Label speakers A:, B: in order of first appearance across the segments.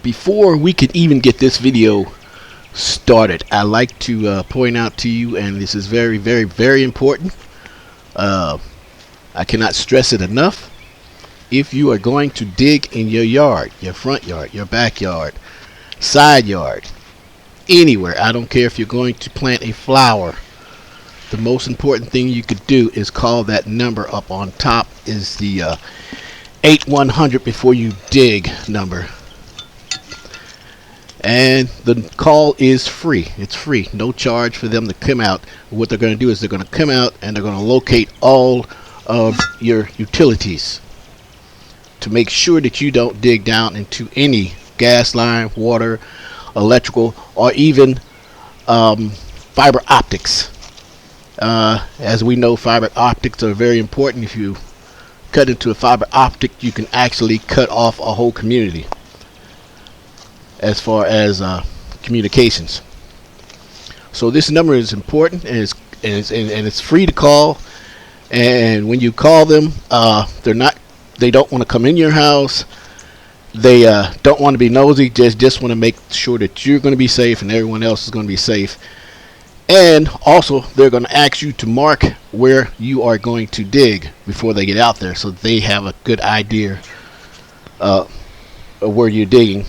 A: Before we could even get this video started, I like to point out to you, and this is very, very, very important. I cannot stress it enough. If you are going to dig in your yard, your front yard, your backyard, side yard, anywhere, I don't care if you're going to plant a flower, the most important thing you could do is call that number up on top, is the 8100 before you dig number. And the call is free. It's free, no charge for them to come out. What they're going to do is they're going to come out and they're going to locate all of your utilities to make sure that you don't dig down into any gas line, water, electrical, or even fiber optics. As we know, fiber optics are very important. If you cut into a fiber optic, you can actually cut off a whole community as far as communications. So this number is important, and it's free to call. And when you call them, they don't want to come in your house. They don't want to be nosy. Just want to make sure that you're going to be safe and everyone else is going to be safe. And also, they're going to ask you to mark where you are going to dig before they get out there, so they have a good idea of where you're digging,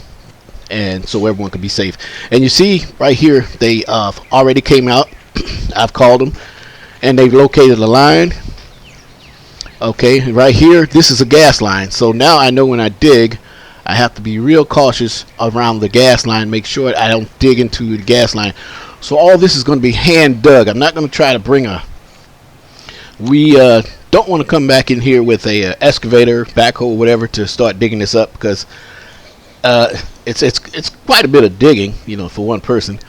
A: and so everyone can be safe. And you see right here, they already came out. I've called them, and they've located a line. Okay, right here, this is a gas line. So now I know when I dig, I have to be real cautious around the gas line. Make sure I don't dig into the gas line. So all this is going to be hand dug. I'm not going to try to bring we don't want to come back in here with a excavator, backhoe, whatever, to start digging this up, because it's quite a bit of digging, for one person.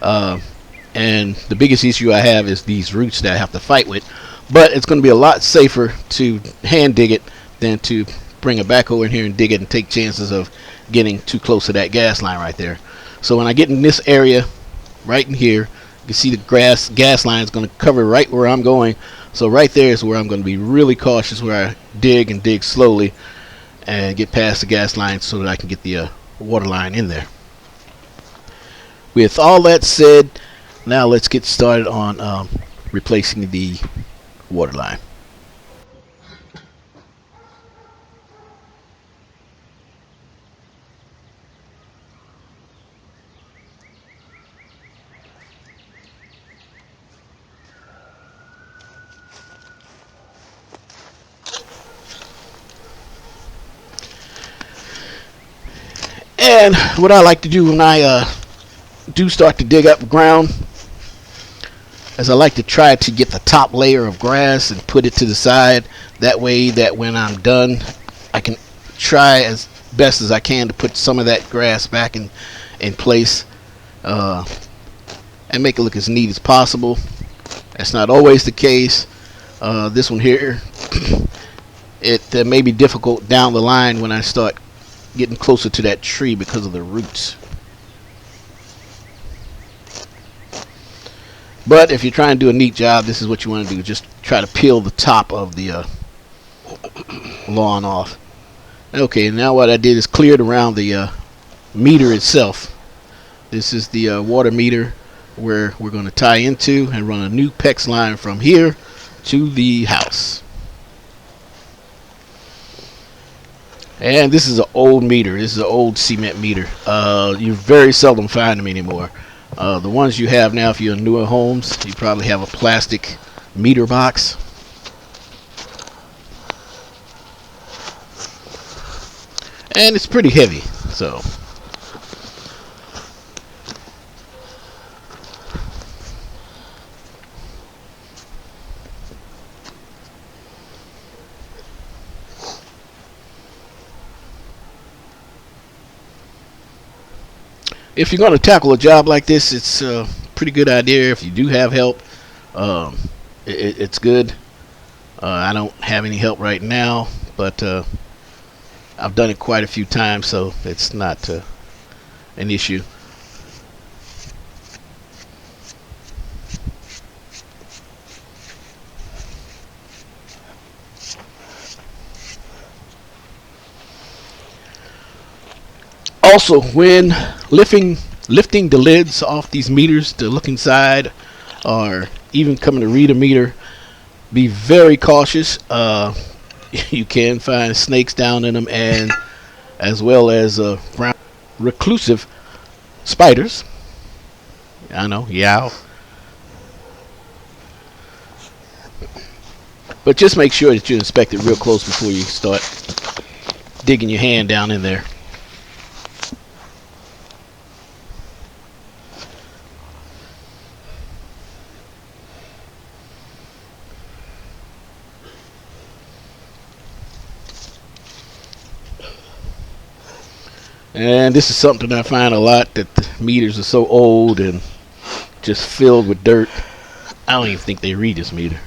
A: And the biggest issue I have is these roots that I have to fight with. But it's going to be a lot safer to hand dig it than to bring a backhoe in here and dig it and take chances of getting too close to that gas line right there. So when I get in this area right in here, you can see the gas line is going to cover right where I'm going. So right there is where I'm going to be really cautious, where I dig and dig slowly and get past the gas line so that I can get the water line in there. With all that said, now let's get started on replacing the water line. And what I like to do when I do start to dig up ground is I like to try to get the top layer of grass and put it to the side. That way that when I'm done, I can try as best as I can to put some of that grass back in place and make it look as neat as possible. That's not always the case. This one here, it may be difficult down the line when I start getting closer to that tree because of the roots. But if you're trying to do a neat job, this is what you want to do. Just try to peel the top of the lawn off. Okay, now what I did is cleared around the meter itself. This is the water meter where we're going to tie into and run a new PEX line from here to the house. And this is an old meter. This is an old cement meter. You very seldom find them anymore. The ones you have now, if you're in newer homes, you probably have a plastic meter box. And it's pretty heavy, so. If you're going to tackle a job like this, it's a pretty good idea if you do have help. It's good. I don't have any help right now, but I've done it quite a few times, so it's not an issue. Also, when lifting the lids off these meters to look inside, or even coming to read a meter, be very cautious. You can find snakes down in them, and as well as brown reclusive spiders. I know, yow. But just make sure that you inspect it real close before you start digging your hand down in there. And this is something I find a lot, that the meters are so old and just filled with dirt. I don't even think they read this meter.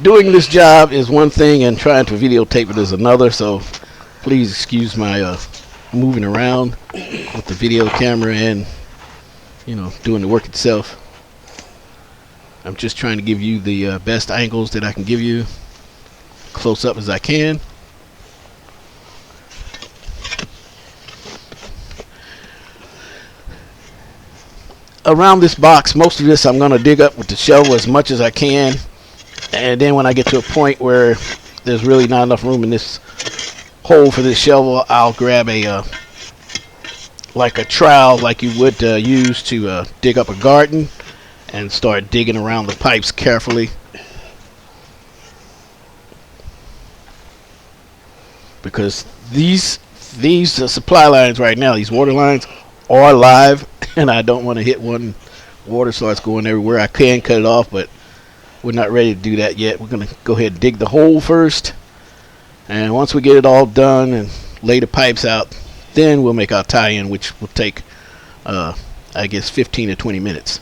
A: Doing this job is one thing, and trying to videotape it is another, so please excuse my moving around with the video camera and, you know, doing the work itself. I'm just trying to give you the best angles that I can give you, close up as I can. Around this box, most of this I'm going to dig up with the shovel as much as I can, and then when I get to a point where there's really not enough room in this hole for this shovel, I'll grab a like a trowel, like you would use to dig up a garden, and start digging around the pipes carefully. Because these supply lines right now, these water lines, are live, and I don't want to hit one. Water starts going everywhere. I can cut it off, but we're not ready to do that yet. We're going to go ahead and dig the hole first, and once we get it all done and lay the pipes out, then we'll make our tie-in, which will take I guess 15 to 20 minutes.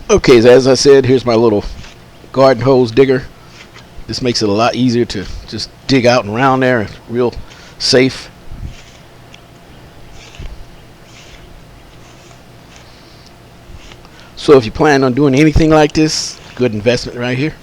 A: Okay, so as I said, here's my little garden hose digger. This makes it a lot easier to just dig out and around there, real safe. So if you plan on doing anything like this, good investment right here.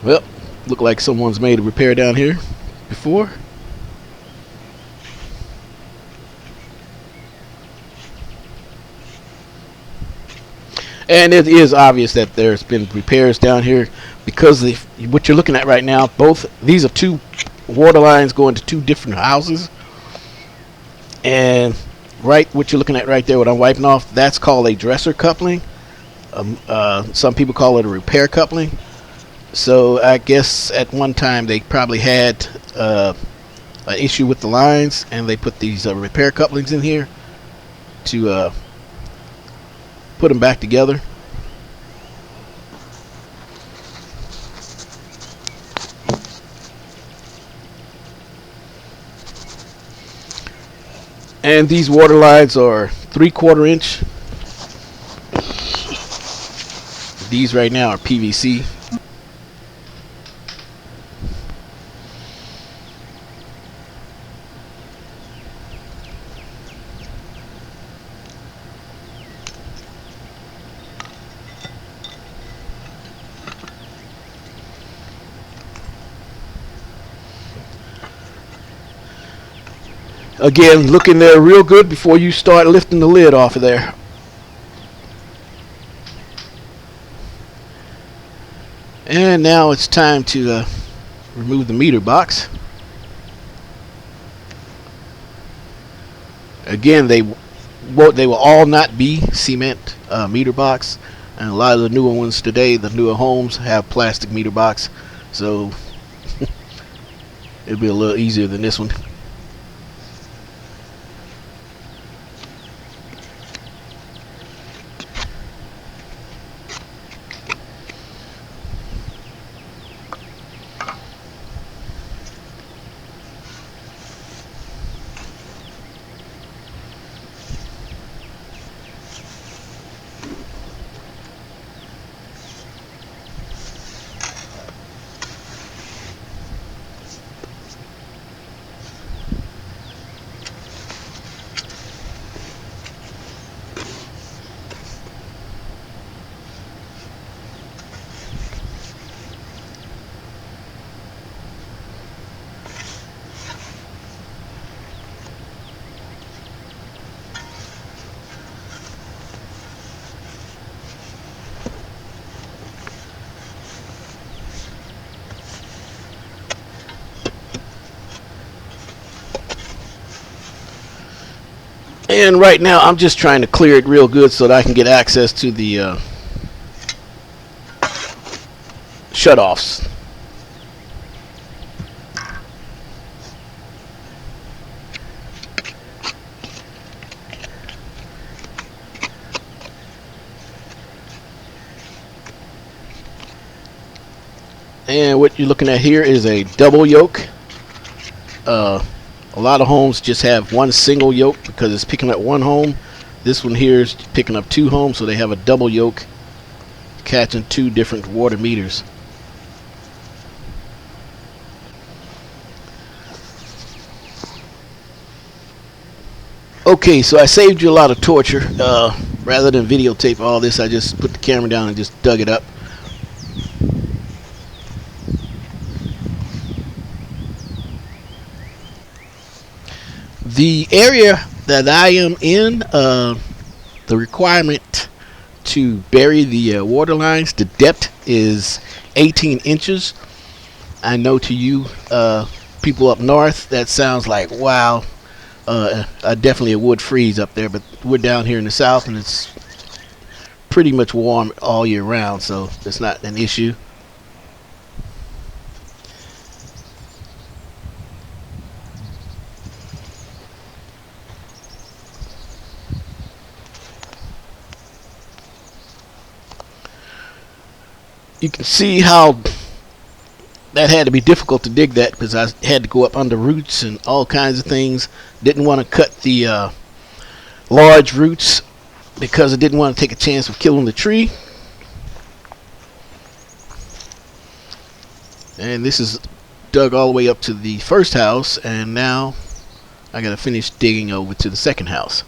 A: Well, look like someone's made a repair down here before. And it is obvious that there's been repairs down here, because what you're looking at right now, both these are two water lines going to two different houses. And what you're looking at right there, what I'm wiping off, that's called a dresser coupling. Some people call it a repair coupling. So I guess at one time they probably had an issue with the lines, and they put these repair couplings in here to put them back together. And these water lines are 3/4 inch. These right now are PVC. Again, look in there real good before you start lifting the lid off of there. And now it's time to remove the meter box. Again, they will all not be cement meter box, and a lot of the newer ones today, the newer homes, have plastic meter box, so it'll be a little easier than this one. And right now I'm just trying to clear it real good so that I can get access to the shutoffs. And what you're looking at here is a double yoke. A lot of homes just have one single yoke because it's picking up one home. This one here is picking up two homes, so they have a double yoke catching two different water meters. Okay, so I saved you a lot of torture. Rather than videotape all this, I just put the camera down and just dug it up. The area that I am in, the requirement to bury the water lines, the depth is 18 inches. I know to you people up north, that sounds like, wow, definitely a wood freeze up there, but we're down here in the south and it's pretty much warm all year round, so it's not an issue. You can see how that had to be difficult to dig that because I had to go up under roots and all kinds of things. Didn't want to cut the large roots because I didn't want to take a chance of killing the tree. And this is dug all the way up to the first house, and now I gotta finish digging over to the second house.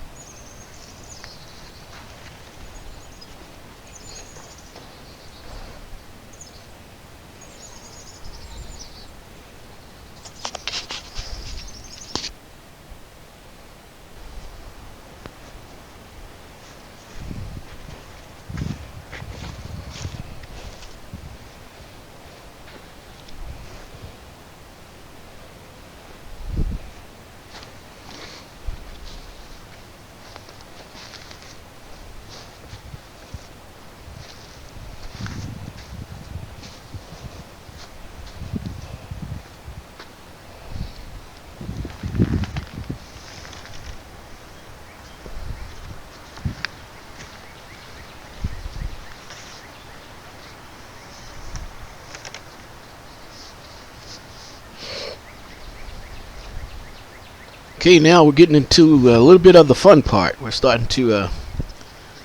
A: Okay, now we're getting into a little bit of the fun part. We're starting to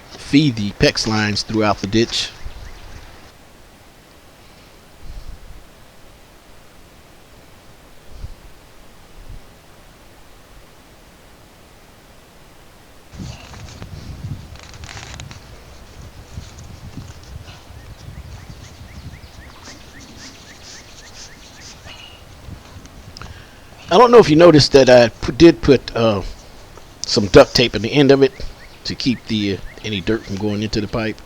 A: feed the PEX lines throughout the ditch. I don't know if you noticed that I did put some duct tape in the end of it to keep the any dirt from going into the pipe.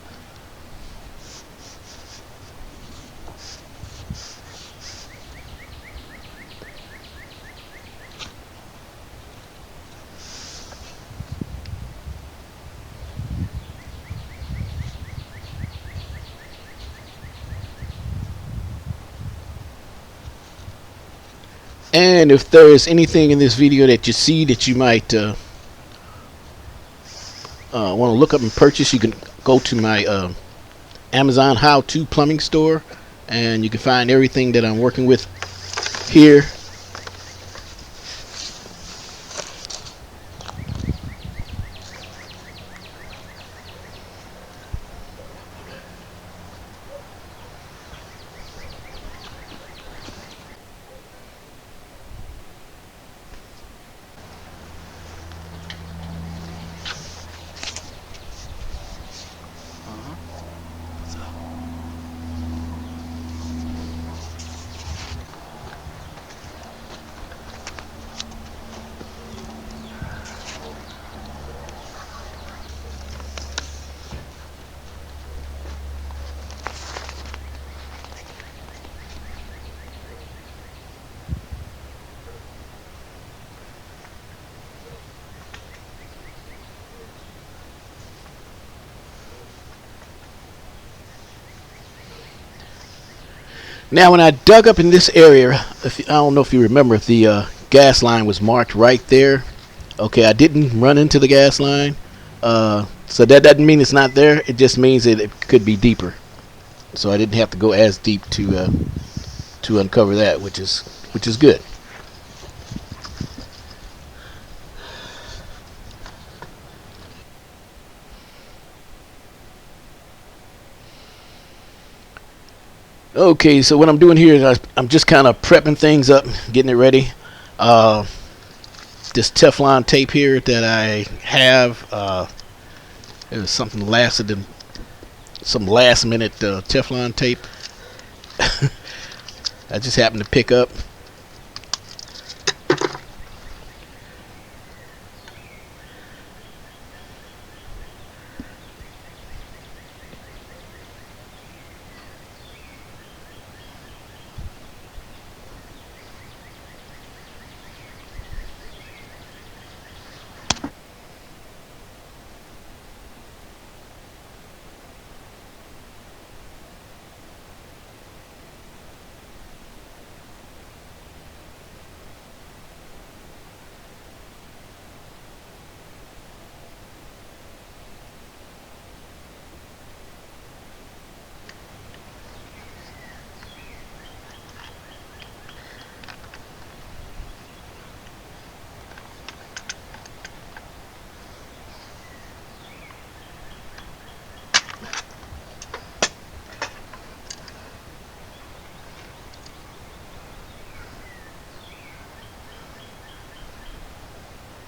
A: And if there is anything in this video that you see that you might want to look up and purchase, you can go to my Amazon how-to plumbing store, and you can find everything that I'm working with here. Now, when I dug up in this area, I don't know if you remember, if the gas line was marked right there. Okay, I didn't run into the gas line, so that doesn't mean it's not there. It just means that it could be deeper. So I didn't have to go as deep to uncover that, which is good. Okay, so what I'm doing here is I'm just kind of prepping things up, getting it ready. This Teflon tape here that I have, it was something some last minute Teflon tape I just happened to pick up.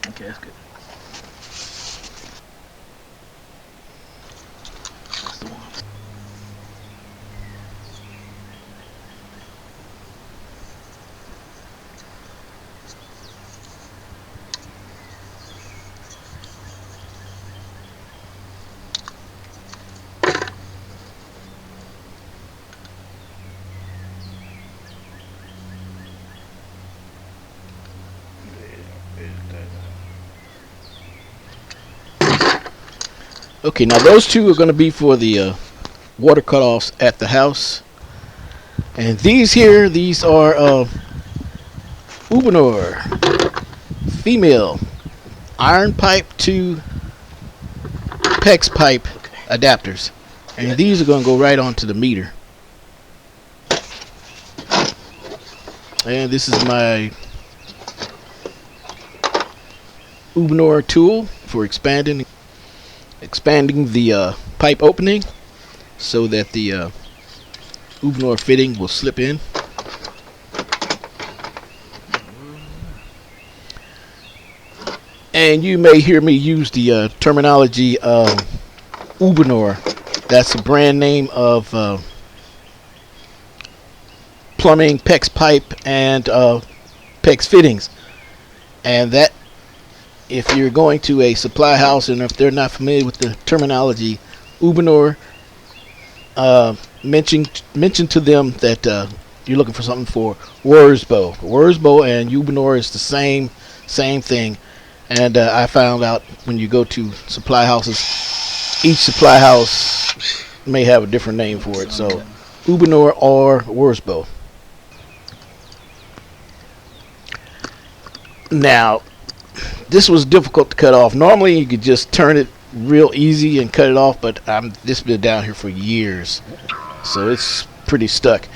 A: Okay, that's good. That's the one. Okay, now those two are going to be for the water cutoffs at the house. And these here, these are Ubonor female iron pipe to PEX pipe adapters. And these are going to go right onto the meter. And this is my Ubonor tool for expanding the pipe opening so that the Ubonor fitting will slip in. And you may hear me use the terminology Ubonor. That's the brand name of plumbing, PEX pipe, and PEX fittings. And that, if you're going to a supply house and if they're not familiar with the terminology, Ubonor, mention to them that you're looking for something for Wurzbo. Wurzbo and Ubonor is the same thing. And I found out when you go to supply houses, each supply house may have a different name for it. So Ubonor or Wurzbo. Now, this was difficult to cut off. Normally you could just turn it real easy and cut it off, but this has been down here for years, so it's pretty stuck.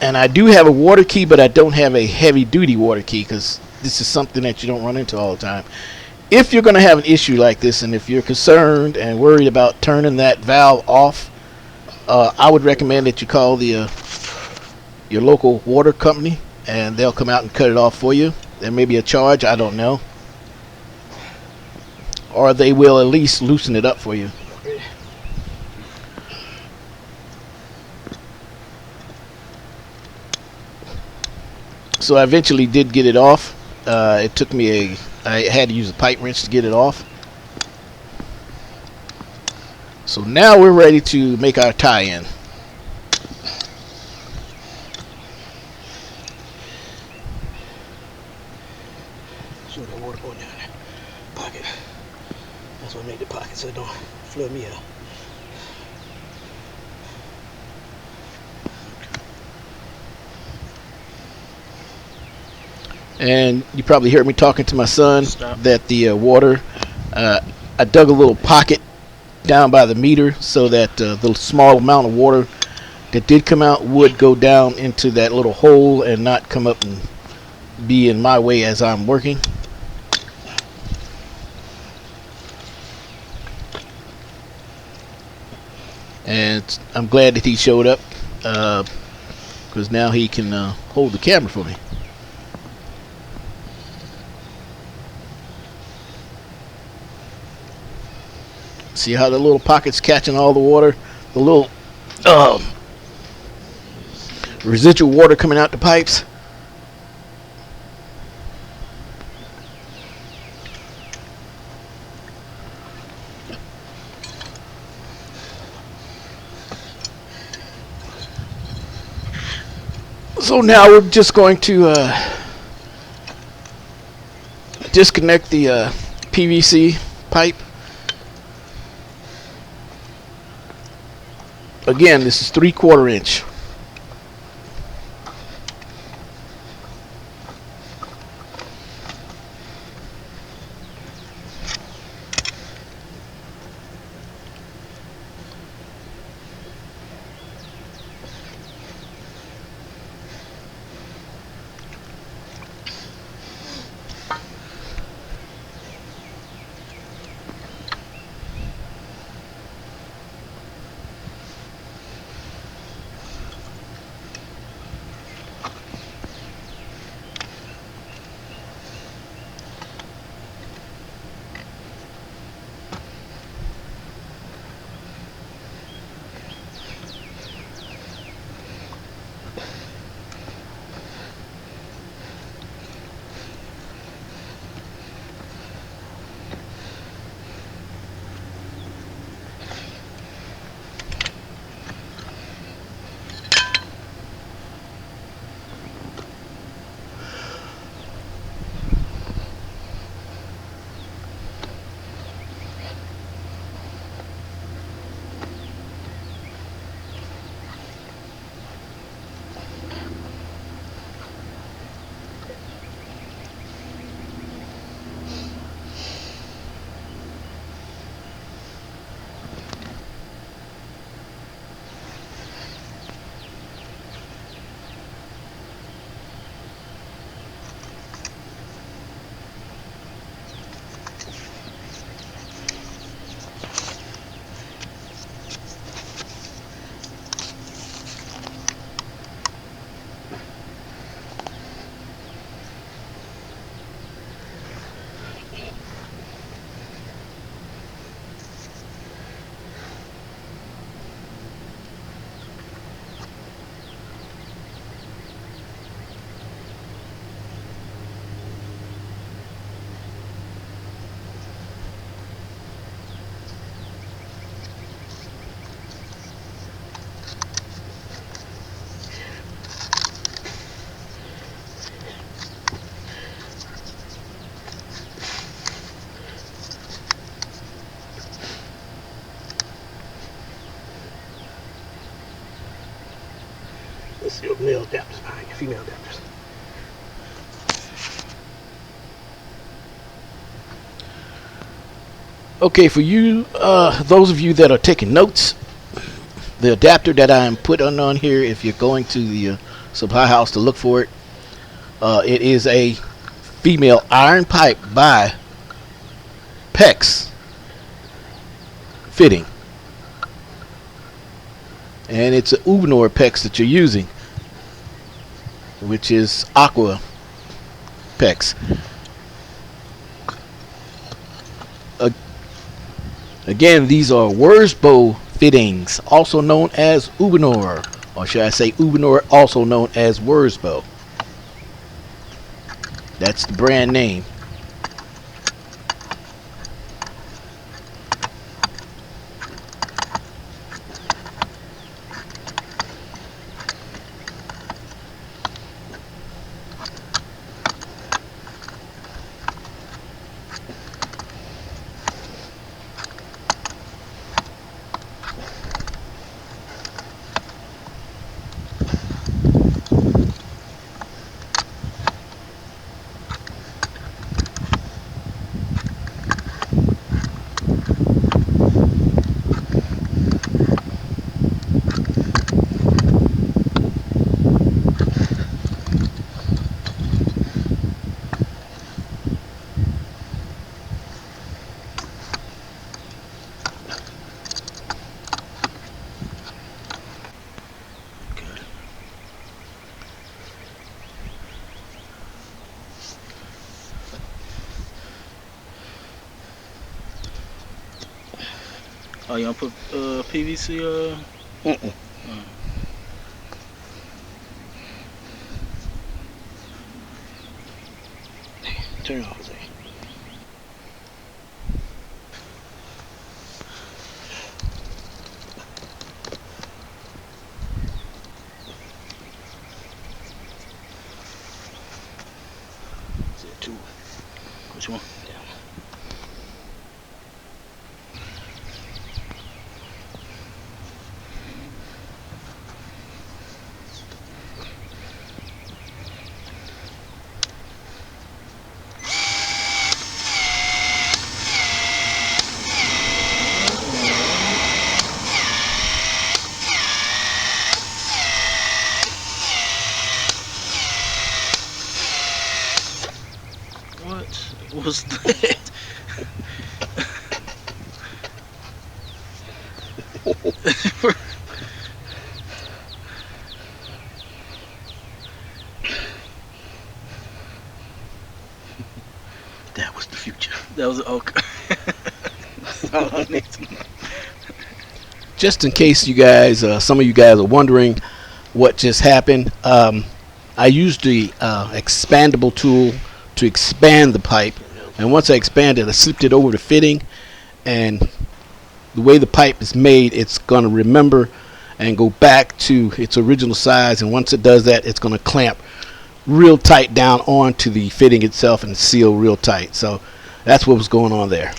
A: And I do have a water key, but I don't have a heavy duty water key because this is something that you don't run into all the time. If you're going to have an issue like this, and if you're concerned and worried about turning that valve off, I would recommend that you call the your local water company, and they'll come out and cut it off for you. There may be a charge, I don't know, or they will at least loosen it up for you. So I eventually did get it off. It took me I had to use a pipe wrench to get it off. So now we're ready to make our tie-in.
B: So the water going down there. Pocket. That's what I made the pocket so it don't flood me out.
A: And you probably heard me talking to my son that the water, I dug a little pocket down by the meter so that the small amount of water that did come out would go down into that little hole and not come up and be in my way as I'm working. And I'm glad that he showed up, because now he can hold the camera for me. See how the little pocket's catching all the water? The little residual water coming out the pipes. So now we're just going to disconnect the PVC pipe. Again, this is 3/4 inch.
B: your male adapters behind your female adapters.
A: Okay, for you, those of you that are taking notes, the adapter that I'm putting on here, if you're going to the supply house to look for it, it is a female iron pipe by PEX fitting, and it's an Ubonor PEX that you're using, which is aqua PEX. Again, these are Wurzbow fittings, also known as Ubonor, or should I say Ubonor, also known as Wurzbow. That's the brand name.
C: Oh, you want to put PVC?
B: Turn it off, Jose. Is it two?
C: Which one?
B: Yeah.
C: What was that?
B: That was the future.
C: That was okay. That's all I need to know.
A: Just in case you guys, some of you guys are wondering what just happened, I used the expandable tool to expand the pipe, and once I expanded, I slipped it over the fitting, and the way the pipe is made, it's going to remember and go back to its original size, and once it does that, it's going to clamp real tight down onto the fitting itself and seal real tight. So that's what was going on there.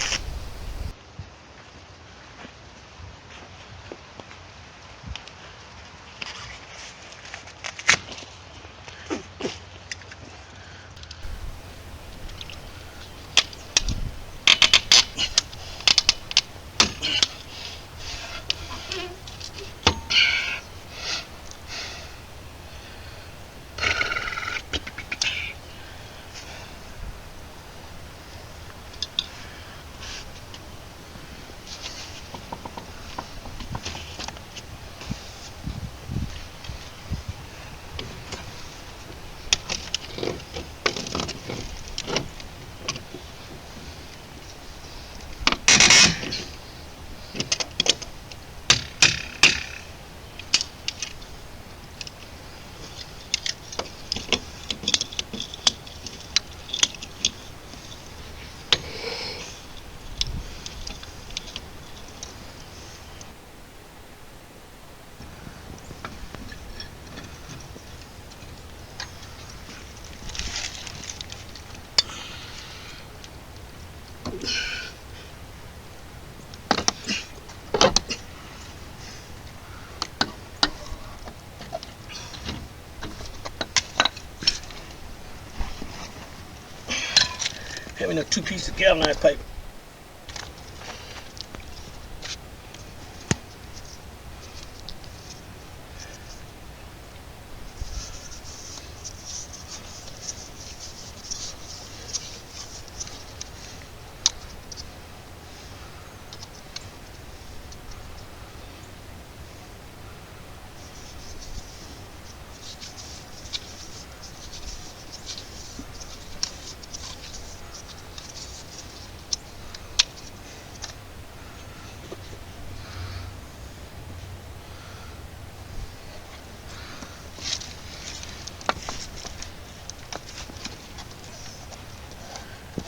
B: having a 2 piece of galvanized pipe.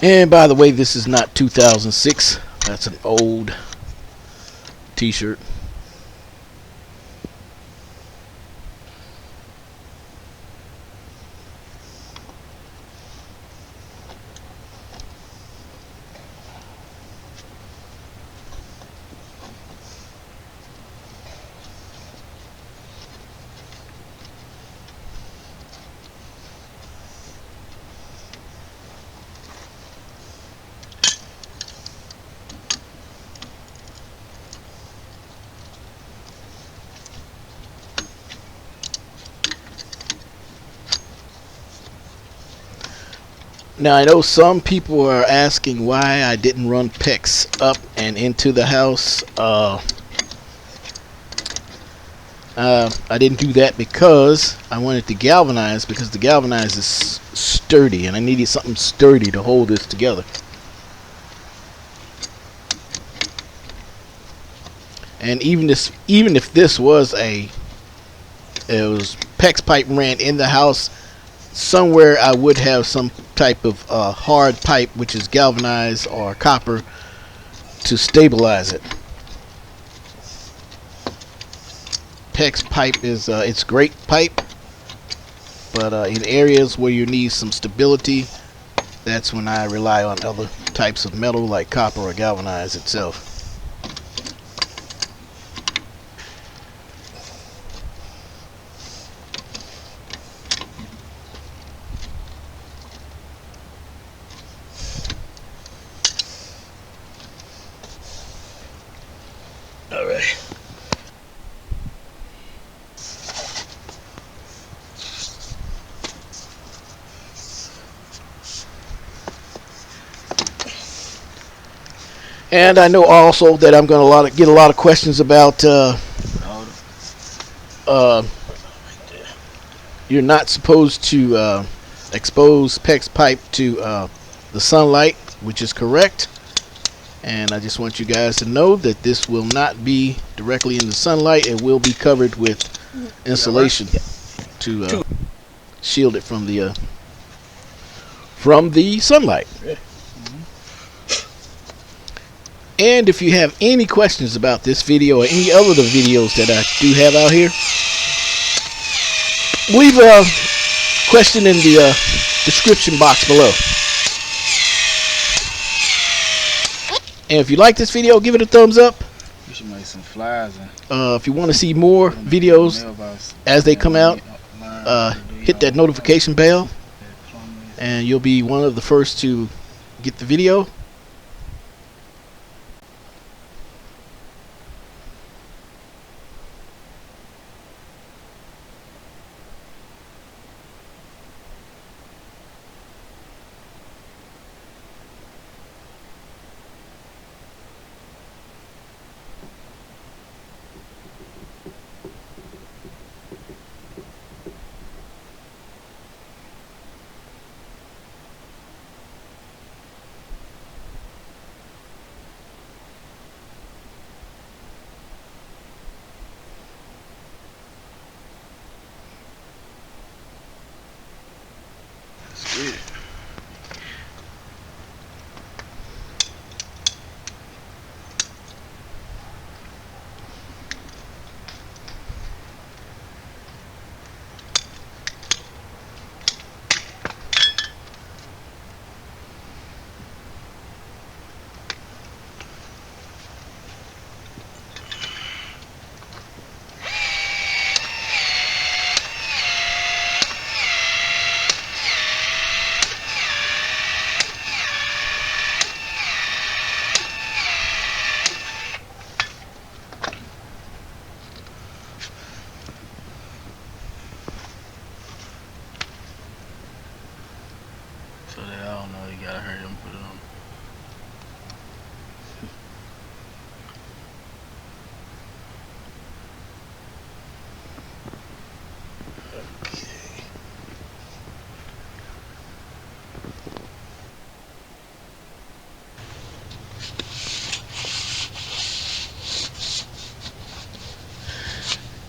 A: And by the way, this is not 2006. That's an old t-shirt. Now I know some people are asking why I didn't run PEX up and into the house. I didn't do that because I wanted to galvanize, because the galvanize is sturdy and I needed something sturdy to hold this together. And even if this was PEX pipe ran in the house, somewhere I would have some type of hard pipe, which is galvanized or copper, to stabilize it. PEX pipe is it's great pipe, but in areas where you need some stability, that's when I rely on other types of metal like copper or galvanized itself.
B: All right.
A: And I know also that I'm going to get a lot of questions about you're not supposed to expose PEX pipe to the sunlight, which is correct. And I just want you guys to know that this will not be directly in the sunlight. It will be covered with insulation to shield it from the sunlight. And if you have any questions about this video or any other of the videos that I do have out here, leave a question in the description box below. And if you like this video, give it a thumbs up.
C: You should make some flyers.
A: If you want to see more videos as they come out, hit that notification bell and you'll be one of the first to get the video.
C: So that I don't know, you gotta hurry up and put it on.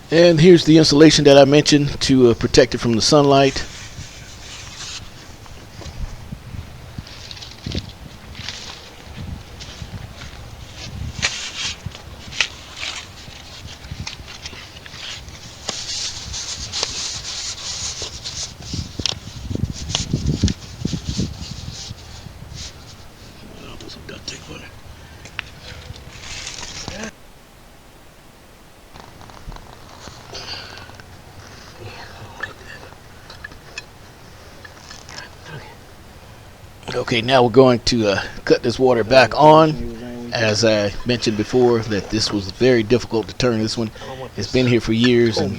A: And here's the insulation that I mentioned to protect it from the sunlight.
B: I'll put some duct tape on it.
A: Okay, now we're going to cut this water back on. As I mentioned before, that this was very difficult to turn. This one has been here for years, and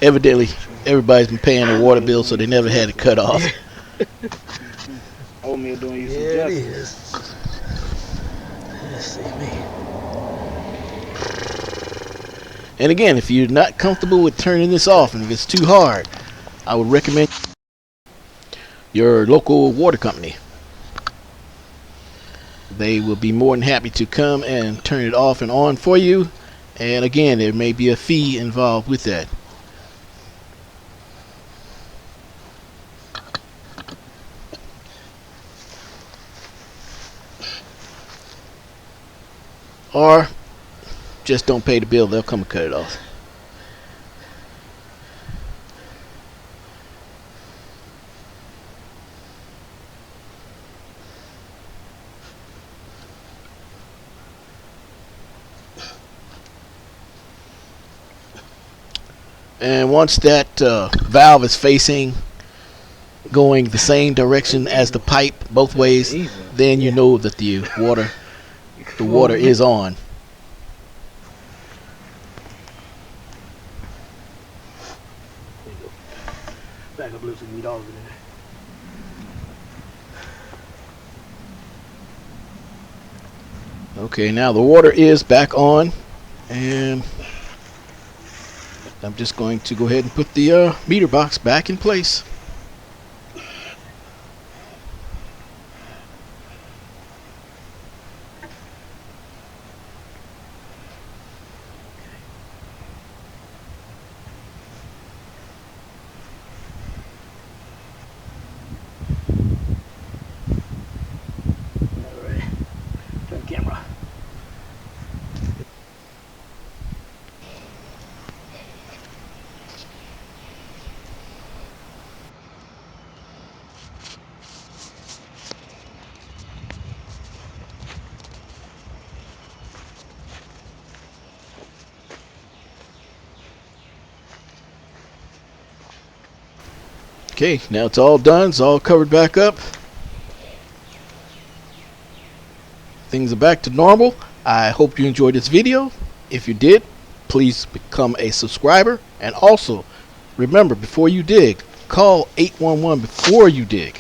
A: evidently everybody's been paying their water bill, so they never had it cut off.
C: Oatmeal doing you some
B: Yeah, it
C: justice.
B: is. Let's see me.
A: And again, if you're not comfortable with turning this off, and if it's too hard, I would recommend your local water company. They will be more than happy to come and turn it off and on for you. And again, there may be a fee involved with that. Or just don't pay the bill, they'll come and cut it off. And once that valve is facing, going the same direction as the pipe both ways, then you know that the water is on.
B: There you go. Back up loose so you can get all of it in there.
A: Okay, now the water is back on, and I'm just going to go ahead and put the meter box back in place.
B: Alright. Turn the camera.
A: Okay, now it's all done. It's all covered back up. Things are back to normal. I hope you enjoyed this video. If you did, please become a subscriber. And also, remember, before you dig, call 811 before you dig.